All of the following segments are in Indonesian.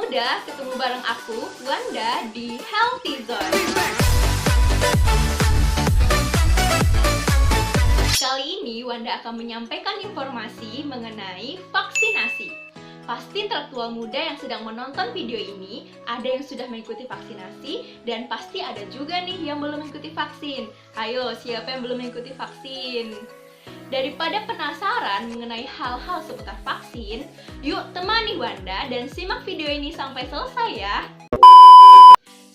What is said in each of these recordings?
muda, ketemu bareng aku, Wanda, di Healthy Zone. Kali ini Wanda akan menyampaikan informasi mengenai vaksinasi. Pasti intelektual muda yang sedang menonton video ini ada yang sudah mengikuti vaksinasi dan pasti ada juga nih yang belum mengikuti vaksin. Ayo, siapa yang belum mengikuti vaksin? Daripada penasaran mengenai hal-hal seputar vaksin, yuk temani Wanda dan simak video ini sampai selesai ya.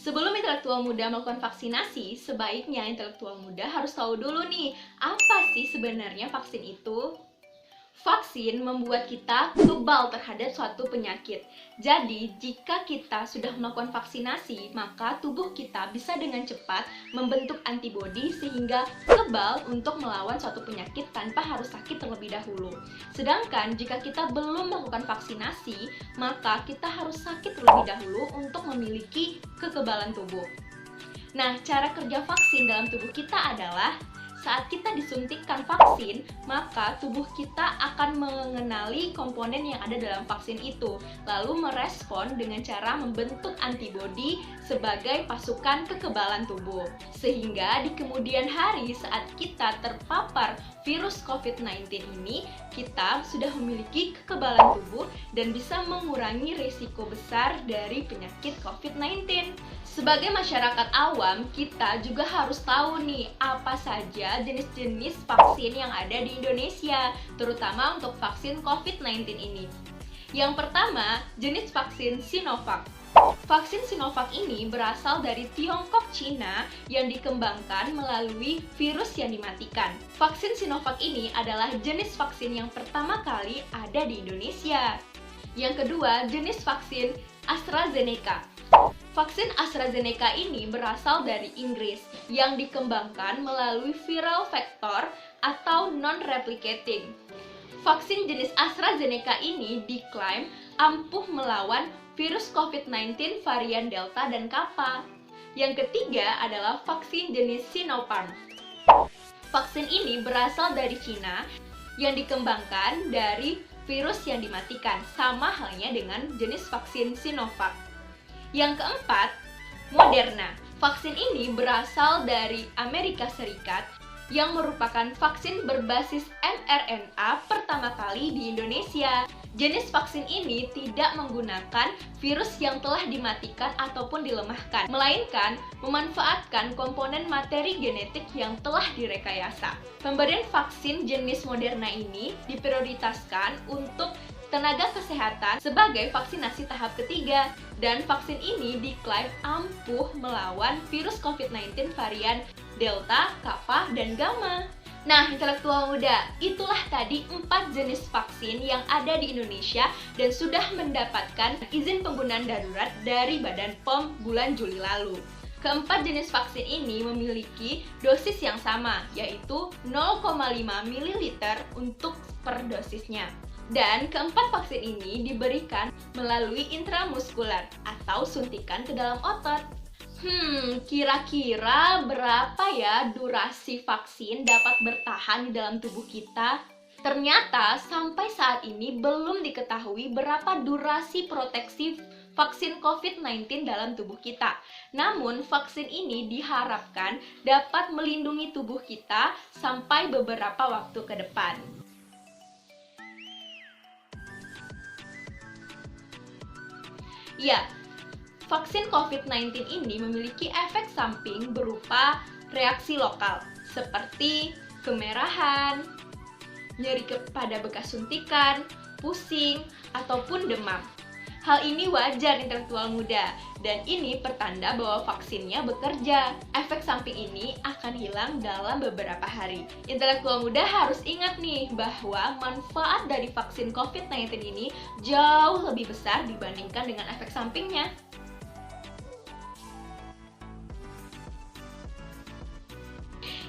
Sebelum intelektual muda melakukan vaksinasi, sebaiknya intelektual muda harus tahu dulu nih, apa sih sebenarnya vaksin itu? Vaksin membuat kita kebal terhadap suatu penyakit. Jadi, jika kita sudah melakukan vaksinasi, maka tubuh kita bisa dengan cepat membentuk antibodi sehingga kebal untuk melawan suatu penyakit tanpa harus sakit terlebih dahulu. Sedangkan jika kita belum melakukan vaksinasi, maka kita harus sakit terlebih dahulu untuk memiliki kekebalan tubuh. Nah, cara kerja vaksin dalam tubuh kita adalah saat kita disuntikkan vaksin, maka tubuh kita akan mengenali komponen yang ada dalam vaksin itu, lalu merespon dengan cara membentuk antibodi sebagai pasukan kekebalan tubuh. Sehingga di kemudian hari saat kita terpapar virus COVID-19 ini, kita sudah memiliki kekebalan tubuh dan bisa mengurangi risiko besar dari penyakit COVID-19. Sebagai masyarakat awam, kita juga harus tahu nih apa saja jenis-jenis vaksin yang ada di Indonesia, terutama untuk vaksin COVID-19 ini. Yang pertama, jenis vaksin Sinovac. Vaksin Sinovac ini berasal dari Tiongkok, Cina yang dikembangkan melalui virus yang dimatikan. Vaksin Sinovac ini adalah jenis vaksin yang pertama kali ada di Indonesia. Yang kedua, jenis vaksin AstraZeneca. Vaksin AstraZeneca ini berasal dari Inggris yang dikembangkan melalui viral vector atau non-replicating. Vaksin jenis AstraZeneca ini diklaim ampuh melawan virus COVID-19 varian Delta dan Kappa. Yang ketiga adalah vaksin jenis Sinopharm. Vaksin ini berasal dari Cina yang dikembangkan dari virus yang dimatikan, sama halnya dengan jenis vaksin Sinovac. Yang keempat, Moderna. Vaksin ini berasal dari Amerika Serikat yang merupakan vaksin berbasis mRNA pertama kali di Indonesia. Jenis vaksin ini tidak menggunakan virus yang telah dimatikan ataupun dilemahkan, melainkan memanfaatkan komponen materi genetik yang telah direkayasa. Pemberian vaksin jenis Moderna ini diprioritaskan untuk tenaga kesehatan sebagai vaksinasi tahap ketiga, dan vaksin ini diklaim ampuh melawan virus COVID-19 varian Delta, Kappa, dan Gamma. Nah, intelektual muda, itulah tadi 4 jenis vaksin yang ada di Indonesia dan sudah mendapatkan izin penggunaan darurat dari Badan POM bulan Juli lalu. Keempat jenis vaksin ini memiliki dosis yang sama, yaitu 0,5 ml untuk per dosisnya. Dan keempat vaksin ini diberikan melalui intramuskular atau suntikan ke dalam otot. Kira-kira berapa ya durasi vaksin dapat bertahan di dalam tubuh kita? Ternyata sampai saat ini belum diketahui berapa durasi proteksi vaksin COVID-19 dalam tubuh kita. Namun, vaksin ini diharapkan dapat melindungi tubuh kita sampai beberapa waktu ke depan. Ya, vaksin COVID-19 ini memiliki efek samping berupa reaksi lokal seperti kemerahan, nyeri pada bekas suntikan, pusing, ataupun demam. Hal ini wajar intelektual muda, dan ini pertanda bahwa vaksinnya bekerja. Efek samping ini akan hilang dalam beberapa hari. Intelektual muda harus ingat nih bahwa manfaat dari vaksin COVID-19 ini jauh lebih besar dibandingkan dengan efek sampingnya.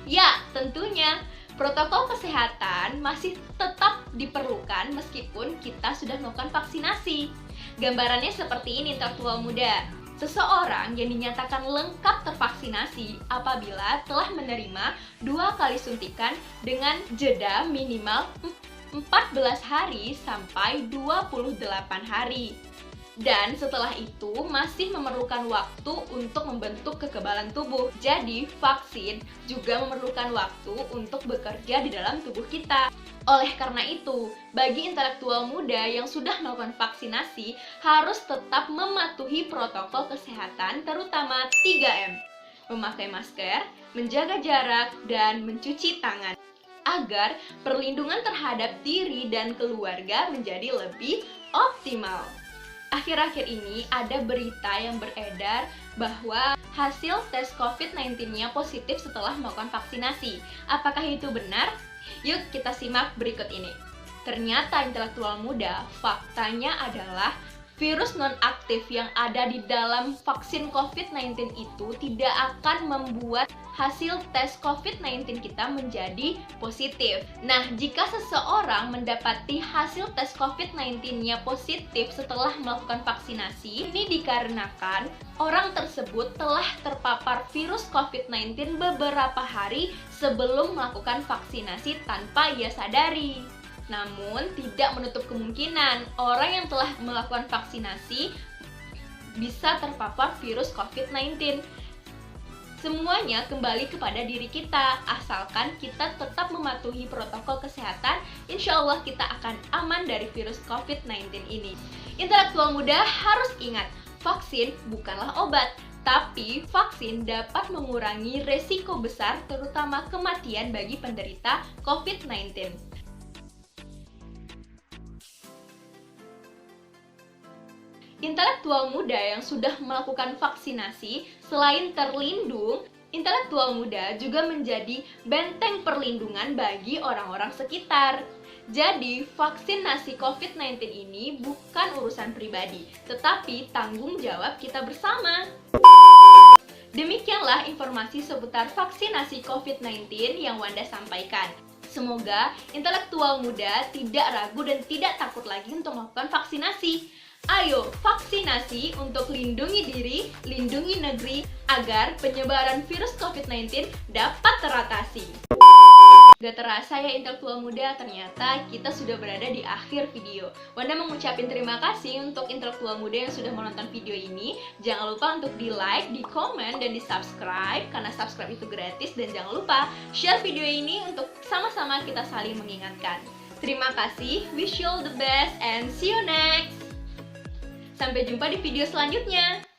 Ya, tentunya protokol kesehatan masih tetap diperlukan meskipun kita sudah melakukan vaksinasi. Gambarannya seperti ini intelektual muda. Seseorang yang dinyatakan lengkap tervaksinasi apabila telah menerima 2 kali suntikan dengan jeda minimal 14 hari sampai 28 hari. Dan setelah itu masih memerlukan waktu untuk membentuk kekebalan tubuh. Jadi vaksin juga memerlukan waktu untuk bekerja di dalam tubuh kita. Oleh karena itu, bagi intelektual muda yang sudah melakukan vaksinasi harus tetap mematuhi protokol kesehatan terutama 3M. Memakai masker, menjaga jarak, dan mencuci tangan agar perlindungan terhadap diri dan keluarga menjadi lebih optimal. Akhir-akhir ini ada berita yang beredar bahwa hasil tes COVID-19-nya positif setelah melakukan vaksinasi. Apakah itu benar? Yuk kita simak berikut ini. Ternyata intelektual muda, faktanya adalah virus non-aktif yang ada di dalam vaksin COVID-19 itu tidak akan membuat hasil tes COVID-19 kita menjadi positif. Nah, jika seseorang mendapati hasil tes COVID-19-nya positif setelah melakukan vaksinasi, ini dikarenakan orang tersebut telah terpapar virus COVID-19 beberapa hari sebelum melakukan vaksinasi tanpa ia sadari. Namun, tidak menutup kemungkinan orang yang telah melakukan vaksinasi bisa terpapar virus COVID-19. Semuanya kembali kepada diri kita, asalkan kita tetap mematuhi protokol kesehatan, insya Allah kita akan aman dari virus COVID-19 ini. Intelektual muda harus ingat, vaksin bukanlah obat, tapi vaksin dapat mengurangi resiko besar terutama kematian bagi penderita COVID-19. Intelektual muda yang sudah melakukan vaksinasi, selain terlindung, intelektual muda juga menjadi benteng perlindungan bagi orang-orang sekitar. Jadi, vaksinasi COVID-19 ini bukan urusan pribadi, tetapi tanggung jawab kita bersama. Demikianlah informasi seputar vaksinasi COVID-19 yang Wanda sampaikan. Semoga intelektual muda tidak ragu dan tidak takut lagi untuk melakukan vaksinasi. Ayo vaksinasi untuk lindungi diri, lindungi negeri agar penyebaran virus COVID-19 dapat teratasi. Gak terasa ya intelektual muda, ternyata kita sudah berada di akhir video. Wanda mengucapkan terima kasih untuk intelektual muda yang sudah menonton video ini. Jangan lupa untuk di like, di komen, dan di subscribe karena subscribe itu gratis. Dan jangan lupa share video ini untuk sama-sama kita saling mengingatkan. Terima kasih, wish you all the best and see you next. Sampai jumpa di video selanjutnya.